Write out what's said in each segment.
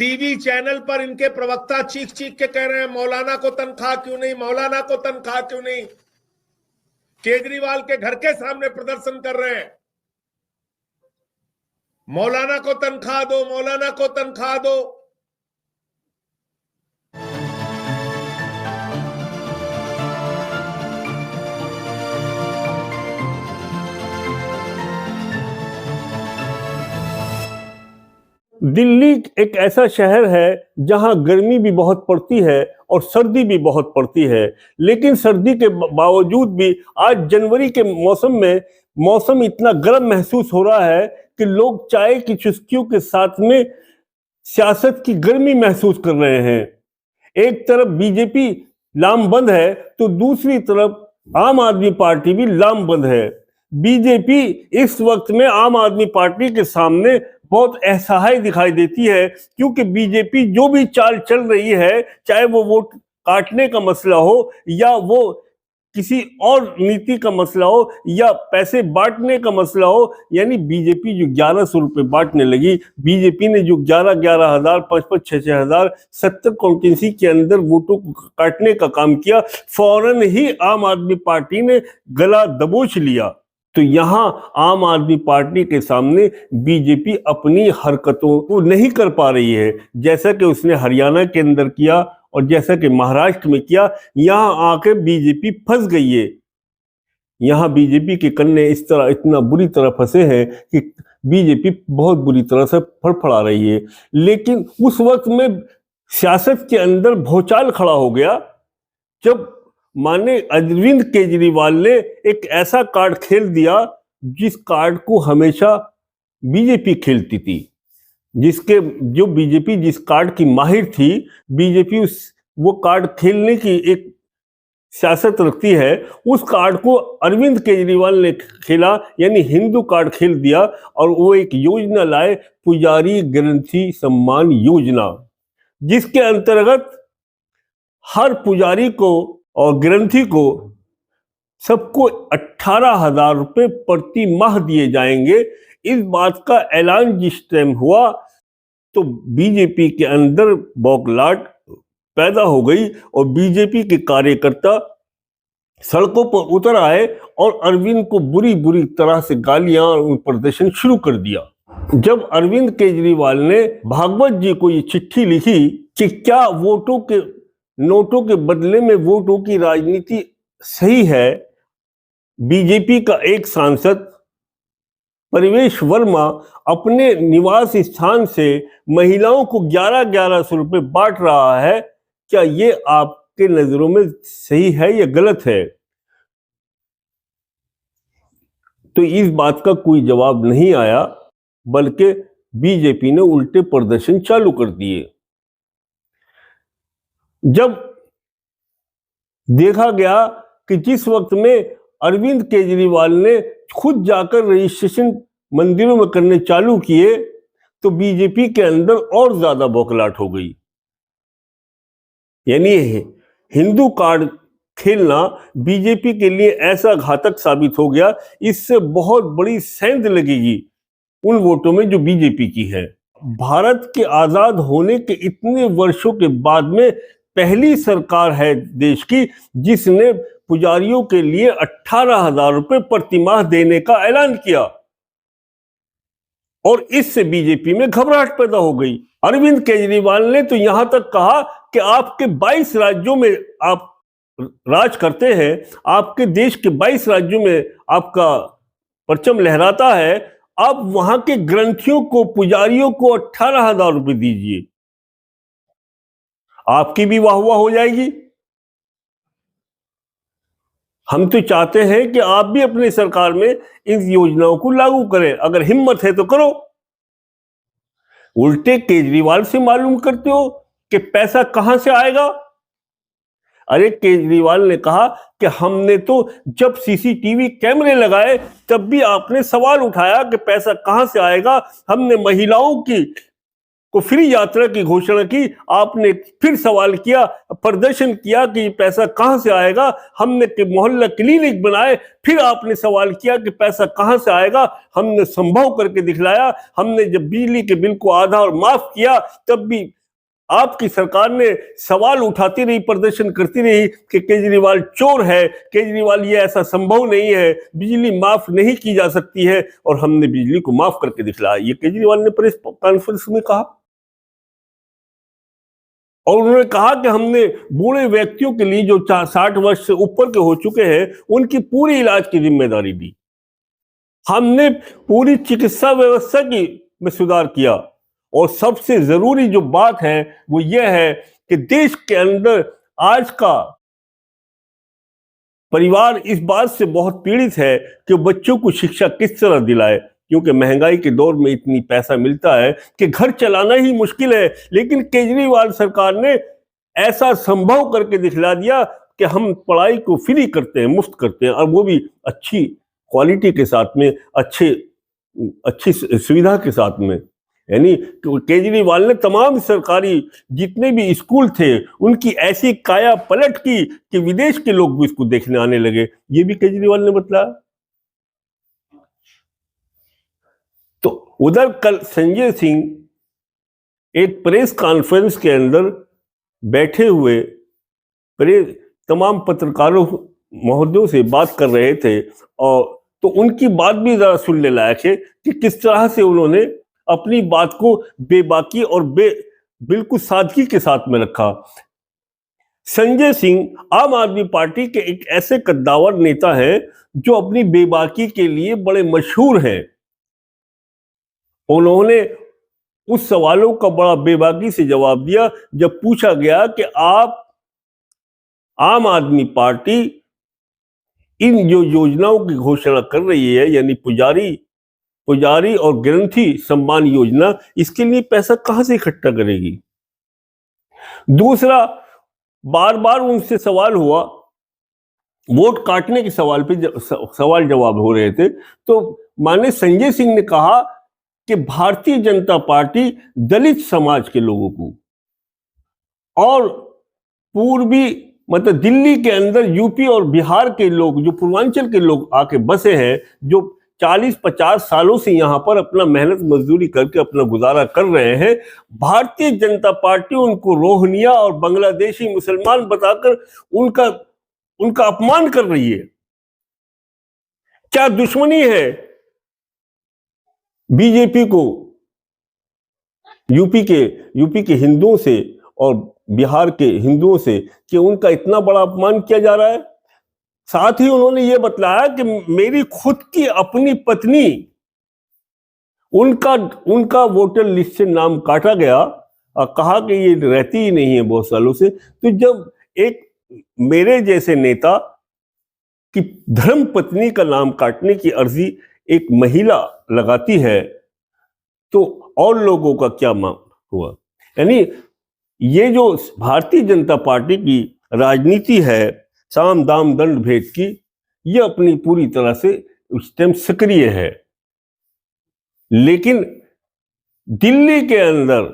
TV channel पर इनके प्रवक्ता चीख चीख के कह रहे हैं मौलाना को तनख्वाह क्यों नहीं, मौलाना को तनख्वाह क्यों नहीं। केजरीवाल के घर के सामने प्रदर्शन कर रहे हैं, मौलाना को तनख्वाह दो, मौलाना को तनख्वाह दो। दिल्ली एक ऐसा शहर है जहां गर्मी भी बहुत पड़ती है और सर्दी भी बहुत पड़ती है, लेकिन सर्दी के बावजूद भी आज जनवरी के मौसम में मौसम इतना गर्म महसूस हो रहा है कि लोग चाय की चुस्कियों के साथ में सियासत की गर्मी महसूस कर रहे हैं। एक तरफ बीजेपी लामबंद है तो दूसरी तरफ आम आदमी पार्टी भी लामबंद है। बीजेपी इस वक्त में आम आदमी पार्टी के सामने बहुत असहाय दिखाई देती है, क्योंकि बीजेपी जो भी चाल चल रही है, चाहे वो वोट काटने का मसला हो या वो किसी और नीति का मसला हो या पैसे बांटने का मसला हो, यानी बीजेपी जो 1100 रुपए बांटने लगी, बीजेपी ने जो 11,000 5,500 6,000 70 कॉन्स्टिट्यूंसी के अंदर वोटों को काटने का काम किया, फौरन ही आम आदमी पार्टी ने गला दबोच लिया। तो यहां आम आदमी पार्टी के सामने बीजेपी अपनी हरकतों को नहीं कर पा रही है, जैसा कि उसने हरियाणा के अंदर किया और जैसा कि महाराष्ट्र में किया। यहां आके बीजेपी फंस गई है। यहां बीजेपी के कन्ने इस तरह इतना बुरी तरह फंसे हैं कि बीजेपी बहुत बुरी तरह से फड़फड़ा रही है। लेकिन उस वक्त में सियासत के अंदर भौचाल खड़ा हो गया जब माने अरविंद केजरीवाल ने एक ऐसा कार्ड खेल दिया जिस कार्ड को हमेशा बीजेपी खेलती थी, जो बीजेपी जिस कार्ड की माहिर थी, बीजेपी वो कार्ड खेलने की एक सियासत रखती है। उस कार्ड को अरविंद केजरीवाल ने खेला, यानी हिंदू कार्ड खेल दिया और वो एक योजना लाए, पुजारी ग्रंथी सम्मान योजना, जिसके अंतर्गत हर पुजारी को और ग्रंथी को सबको 18,000 रुपए प्रति माह दिए जाएंगे। इस बात का ऐलान जिस टाइम हुआ तो बीजेपी के अंदर बौखलाहट पैदा हो गई और बीजेपी के कार्यकर्ता सड़कों पर उतर आए और अरविंद को बुरी बुरी तरह से गालियां और प्रदर्शन शुरू कर दिया। जब अरविंद केजरीवाल ने भागवत जी को ये चिट्ठी लिखी कि क्या नोटों के बदले में वोटों की राजनीति सही है, बीजेपी का एक सांसद परिवेश वर्मा अपने निवास स्थान से महिलाओं को 11,1100 रुपए बांट रहा है, क्या ये आपके नजरों में सही है या गलत है? तो इस बात का कोई जवाब नहीं आया, बल्कि बीजेपी ने उल्टे प्रदर्शन चालू कर दिए। जब देखा गया कि जिस वक्त में अरविंद केजरीवाल ने खुद जाकर रजिस्ट्रेशन मंदिरों में करने चालू किए, तो बीजेपी के अंदर और ज्यादा बौखलाहट हो गई। यानी हिंदू कार्ड खेलना बीजेपी के लिए ऐसा घातक साबित हो गया, इससे बहुत बड़ी सेंध लगेगी उन वोटों में जो बीजेपी की है। भारत के आजाद होने के इतने वर्षों के बाद में पहली सरकार है देश की जिसने पुजारियों के लिए 18,000 रुपए प्रति माह देने का ऐलान किया, और इससे बीजेपी में घबराहट पैदा हो गई। अरविंद केजरीवाल ने तो यहां तक कहा कि आपके 22 राज्यों में आप राज करते हैं, आपके देश के 22 राज्यों में आपका परचम लहराता है, आप वहां के ग्रंथियों को, पुजारियों को 18,000 रुपए दीजिए, आपकी भी वाहवाह हो जाएगी। हम तो चाहते हैं कि आप भी अपनी सरकार में इन योजनाओं को लागू करें, अगर हिम्मत है तो करो। उल्टे केजरीवाल से मालूम करते हो कि पैसा कहां से आएगा। अरे केजरीवाल ने कहा कि हमने तो जब सीसीटीवी कैमरे लगाए तब भी आपने सवाल उठाया कि पैसा कहां से आएगा। हमने महिलाओं की को फ्री यात्रा की घोषणा की, आपने फिर सवाल किया, प्रदर्शन किया कि पैसा कहां से आएगा, हमने मोहल्ला क्लिनिक बनाए, फिर आपने सवाल किया कि पैसा कहां से आएगा, हमने संभव करके दिखलाया। हमने जब बिजली के बिल को आधा और माफ किया तब भी आपकी सरकार ने सवाल उठाती रही, प्रदर्शन करती रही कि केजरीवाल चोर है, केजरीवाल ये ऐसा संभव नहीं है, बिजली माफ नहीं की जा सकती है, और हमने बिजली को माफ करके दिखलाया। ये केजरीवाल ने प्रेस कॉन्फ्रेंस में कहा। और उन्होंने कहा कि हमने बूढ़े व्यक्तियों के लिए जो 60 वर्ष से ऊपर के हो चुके हैं उनकी पूरी इलाज की जिम्मेदारी दी। हमने पूरी चिकित्सा व्यवस्था की में सुधार किया। और सबसे जरूरी जो बात है वो यह है कि देश के अंदर आज का परिवार इस बात से बहुत पीड़ित है कि बच्चों को शिक्षा किस तरह दिलाए, क्योंकि महंगाई के दौर में इतनी पैसा मिलता है कि घर चलाना ही मुश्किल है। लेकिन केजरीवाल सरकार ने ऐसा संभव करके दिखला दिया कि हम पढ़ाई को फ्री करते हैं, मुफ्त करते हैं, और वो भी अच्छी क्वालिटी के साथ में, अच्छी सुविधा के साथ में। यानी केजरीवाल ने तमाम सरकारी जितने भी स्कूल थे उनकी ऐसी काया पलट की कि विदेश के लोग भी इसको देखने आने लगे। ये भी केजरीवाल ने बताया। तो उधर कल संजय सिंह एक प्रेस कॉन्फ्रेंस के अंदर बैठे हुए तमाम पत्रकारों महोदयों से बात कर रहे थे, और तो उनकी बात भी जरा सुनने लायक है कि किस तरह से उन्होंने अपनी बात को बेबाकी और बिल्कुल सादगी के साथ में रखा। संजय सिंह आम आदमी पार्टी के एक ऐसे कद्दावर नेता हैं जो अपनी बेबाकी के लिए बड़े मशहूर हैं। उन्होंने उस सवालों का बड़ा बेबाकी से जवाब दिया जब पूछा गया कि आप आम आदमी पार्टी इन जो योजनाओं की घोषणा कर रही है, यानी पुजारी और ग्रंथी सम्मान योजना, इसके लिए पैसा कहां से इकट्ठा करेगी। दूसरा, बार बार उनसे सवाल हुआ, वोट काटने के सवाल पे सवाल जवाब हो रहे थे, तो माने संजय सिंह ने कहा कि भारतीय जनता पार्टी दलित समाज के लोगों को और पूर्वी मतलब दिल्ली के अंदर यूपी और बिहार के लोग, जो पूर्वांचल के लोग आके बसे हैं, जो 40-50 सालों से यहां पर अपना मेहनत मजदूरी करके अपना गुजारा कर रहे हैं, भारतीय जनता पार्टी उनको रोहिंग्या और बांग्लादेशी मुसलमान बताकर उनका अपमान कर रही है। क्या दुश्मनी है बीजेपी को यूपी के हिंदुओं से और बिहार के हिंदुओं से कि उनका इतना बड़ा अपमान किया जा रहा है। साथ ही उन्होंने ये बतलाया कि मेरी खुद की अपनी पत्नी, उनका वोटर लिस्ट से नाम काटा गया और कहा कि ये रहती ही नहीं है बहुत सालों से। तो जब एक मेरे जैसे नेता की धर्म पत्नी का नाम काटने की अर्जी एक महिला लगाती है, तो और लोगों का क्या हुआ। यानी ये जो भारतीय जनता पार्टी की राजनीति है साम दाम दंड भेद की, ये अपनी पूरी तरह से उस टाइम सक्रिय है। लेकिन दिल्ली के अंदर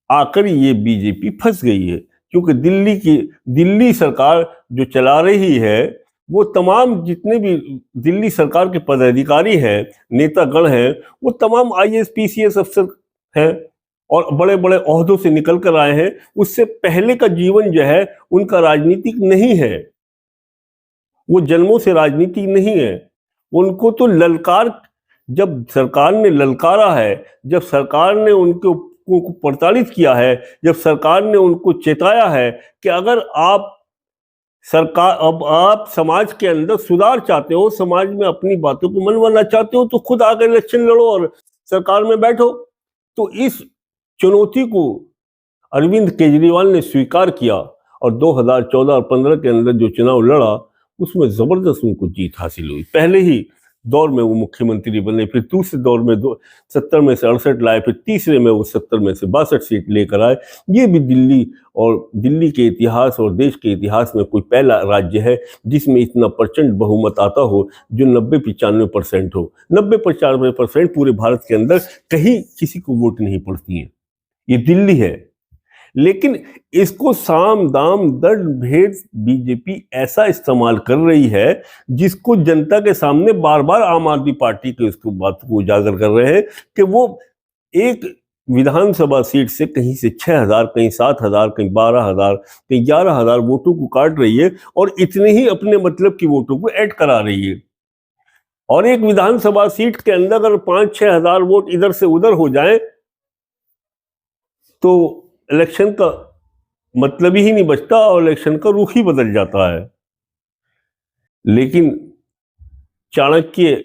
आकर ये बीजेपी फंस गई है, क्योंकि दिल्ली सरकार जो चला रही है वो तमाम जितने भी दिल्ली सरकार के पदाधिकारी हैं, नेतागण हैं, वो तमाम IAS PCS अफसर हैं और बड़े बड़े ओहदों से निकल कर आए हैं। उससे पहले का जीवन जो है उनका राजनीतिक नहीं है, वो जन्मों से राजनीतिक नहीं है। उनको तो जब सरकार ने ललकारा है, जब सरकार ने उनको प्रताड़ित किया है, जब सरकार ने उनको चेताया है कि अगर आप समाज के अंदर सुधार चाहते हो, समाज में अपनी बातों को मनवाना चाहते हो, तो खुद आकर इलेक्शन लड़ो और सरकार में बैठो। तो इस चुनौती को अरविंद केजरीवाल ने स्वीकार किया और 2014 और 15 के अंदर जो चुनाव लड़ा उसमें जबरदस्त उनको जीत हासिल हुई। पहले ही दौर में वो मुख्यमंत्री बने, फिर दूसरे दौर में 70 में से 68 लाए, फिर तीसरे में वो 70 में से 62 सीट लेकर आए। ये भी दिल्ली के इतिहास और देश के इतिहास में कोई पहला राज्य है जिसमें इतना प्रचंड बहुमत आता हो, जो 90-95% हो। 90-95% पूरे भारत के अंदर कहीं किसी को वोट नहीं पड़ती है, ये दिल्ली है। लेकिन इसको साम दाम दंड भेद बीजेपी ऐसा इस्तेमाल कर रही है, जिसको जनता के सामने बार बार आम आदमी पार्टी के उसको बात को उजागर कर रहे हैं कि वो एक विधानसभा सीट से कहीं से 6,000, कहीं 7,000, कहीं 12,000, कहीं 11,000 वोटों को काट रही है और इतने ही अपने मतलब की वोटों को ऐड करा रही है। और एक विधानसभा सीट के अंदर अगर 5-6 हजार वोट इधर से उधर हो जाए तो इलेक्शन का मतलब ही नहीं बचता और इलेक्शन का रुख ही बदल जाता है। लेकिन चाणक्य